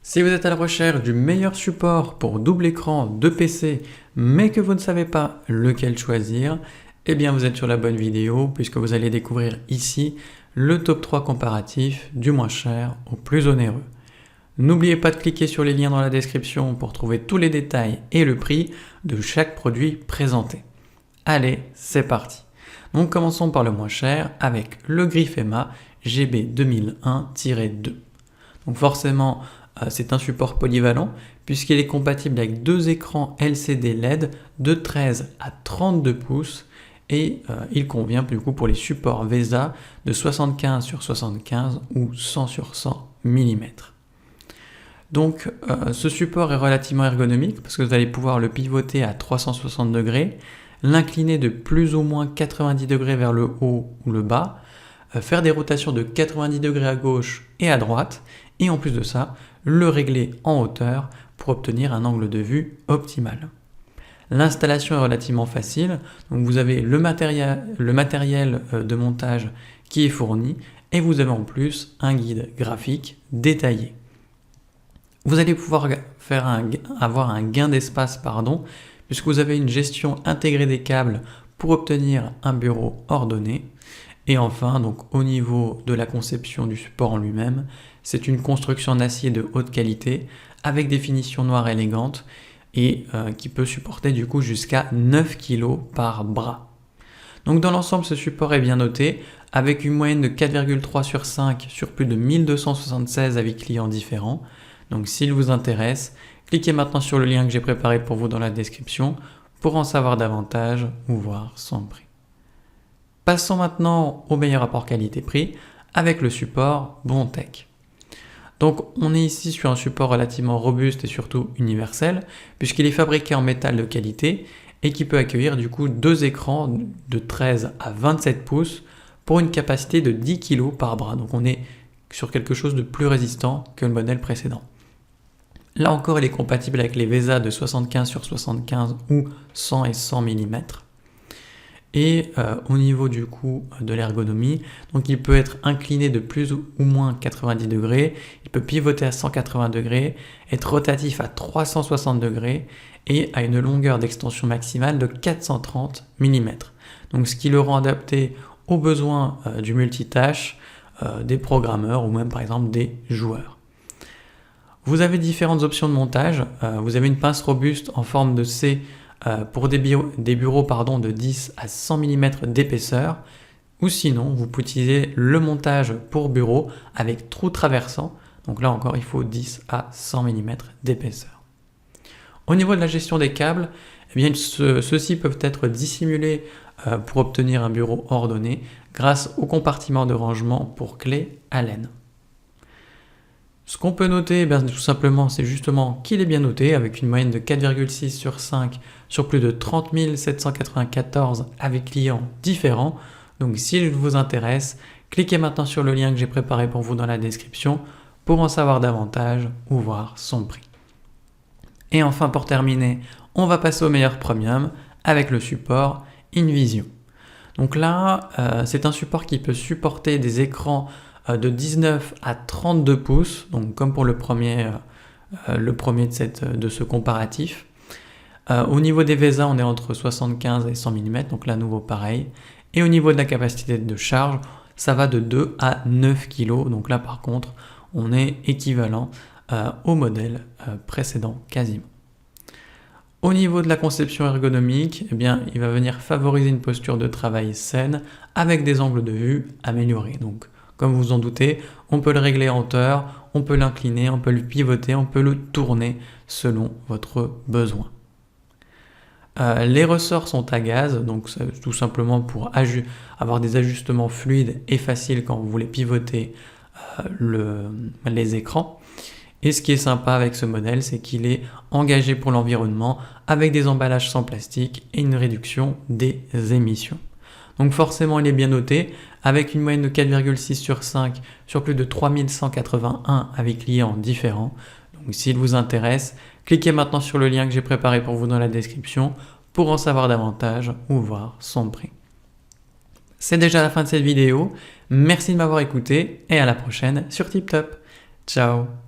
Si vous êtes à la recherche du meilleur support pour double écran de PC, mais que vous ne savez pas lequel choisir, eh bien vous êtes sur la bonne vidéo puisque vous allez découvrir ici le top 3 comparatif du moins cher au plus onéreux. N'oubliez pas de cliquer sur les liens dans la description pour trouver tous les détails et le prix de chaque produit présenté. Allez, c'est parti. Donc commençons par le moins cher avec le Grifema GB 2001-2. Donc forcément, c'est un support polyvalent puisqu'il est compatible avec deux écrans LCD LED de 13 à 32 pouces et il convient du coup pour les supports VESA de 75 sur 75 ou 100 sur 100 mm. Donc ce support est relativement ergonomique parce que vous allez pouvoir le pivoter à 360 degrés, l'incliner de plus ou moins 90 degrés vers le haut ou le bas, faire des rotations de 90 degrés à gauche et à droite, et en plus de ça, le régler en hauteur pour obtenir un angle de vue optimal. L'installation est relativement facile, donc vous avez le matériel de montage qui est fourni, et vous avez en plus un guide graphique détaillé. Vous allez pouvoir avoir un gain d'espace, puisque vous avez une gestion intégrée des câbles pour obtenir un bureau ordonné. Et enfin, donc au niveau de la conception du support en lui-même, c'est une construction en acier de haute qualité avec des finitions noires élégantes et qui peut supporter du coup jusqu'à 9 kg par bras. Donc dans l'ensemble, ce support est bien noté avec une moyenne de 4,3 sur 5 sur plus de 1276 avis clients différents. Donc s'il vous intéresse, cliquez maintenant sur le lien que j'ai préparé pour vous dans la description pour en savoir davantage ou voir son prix. Passons maintenant au meilleur rapport qualité-prix avec le support Bondtech. Donc on est ici sur un support relativement robuste et surtout universel puisqu'il est fabriqué en métal de qualité et qui peut accueillir du coup deux écrans de 13 à 27 pouces pour une capacité de 10 kg par bras. Donc on est sur quelque chose de plus résistant que le modèle précédent. Là encore, il est compatible avec les VESA de 75 sur 75 ou 100 et 100 mm. Et au niveau du coup de l'ergonomie, donc il peut être incliné de plus ou moins 90 degrés, il peut pivoter à 180 degrés, être rotatif à 360 degrés et à une longueur d'extension maximale de 430 mm. Donc ce qui le rend adapté aux besoins du multitâche, des programmeurs ou même par exemple des joueurs. Vous avez différentes options de montage, vous avez une pince robuste en forme de C pour des bureaux de 10 à 100 mm d'épaisseur, ou sinon vous pouvez utiliser le montage pour bureau avec trou traversant, donc là encore il faut 10 à 100 mm d'épaisseur. Au niveau de la gestion des câbles, eh bien, ceux-ci peuvent être dissimulés pour obtenir un bureau ordonné grâce au compartiment de rangement pour clé Allen. Ce qu'on peut noter, tout simplement, c'est justement qu'il est bien noté avec une moyenne de 4,6 sur 5 sur plus de 30 794 avis clients différents. Donc s'il vous intéresse, cliquez maintenant sur le lien que j'ai préparé pour vous dans la description pour en savoir davantage ou voir son prix. Et enfin pour terminer, on va passer au meilleur premium avec le support InVision. Donc là, c'est un support qui peut supporter des écrans de 19 à 32 pouces, donc comme pour le premier de ce comparatif. Au niveau des VESA, on est entre 75 et 100 mm, donc là nouveau pareil. Et au niveau de la capacité de charge, ça va de 2 à 9 kg, donc là par contre, on est équivalent au modèle précédent quasiment. Au niveau de la conception ergonomique, eh bien, il va venir favoriser une posture de travail saine avec des angles de vue améliorés. Donc, comme vous en doutez, on peut le régler en hauteur, on peut l'incliner, on peut le pivoter, on peut le tourner selon votre besoin. Les ressorts sont à gaz, donc c'est tout simplement pour avoir des ajustements fluides et faciles quand vous voulez pivoter les écrans. Et ce qui est sympa avec ce modèle, c'est qu'il est engagé pour l'environnement avec des emballages sans plastique et une réduction des émissions. Donc forcément, il est bien noté avec une moyenne de 4,6 sur 5 sur plus de 3181 avis clients différents. Donc s'il vous intéresse, cliquez maintenant sur le lien que j'ai préparé pour vous dans la description pour en savoir davantage ou voir son prix. C'est déjà la fin de cette vidéo. Merci de m'avoir écouté et à la prochaine sur TipTop. Ciao!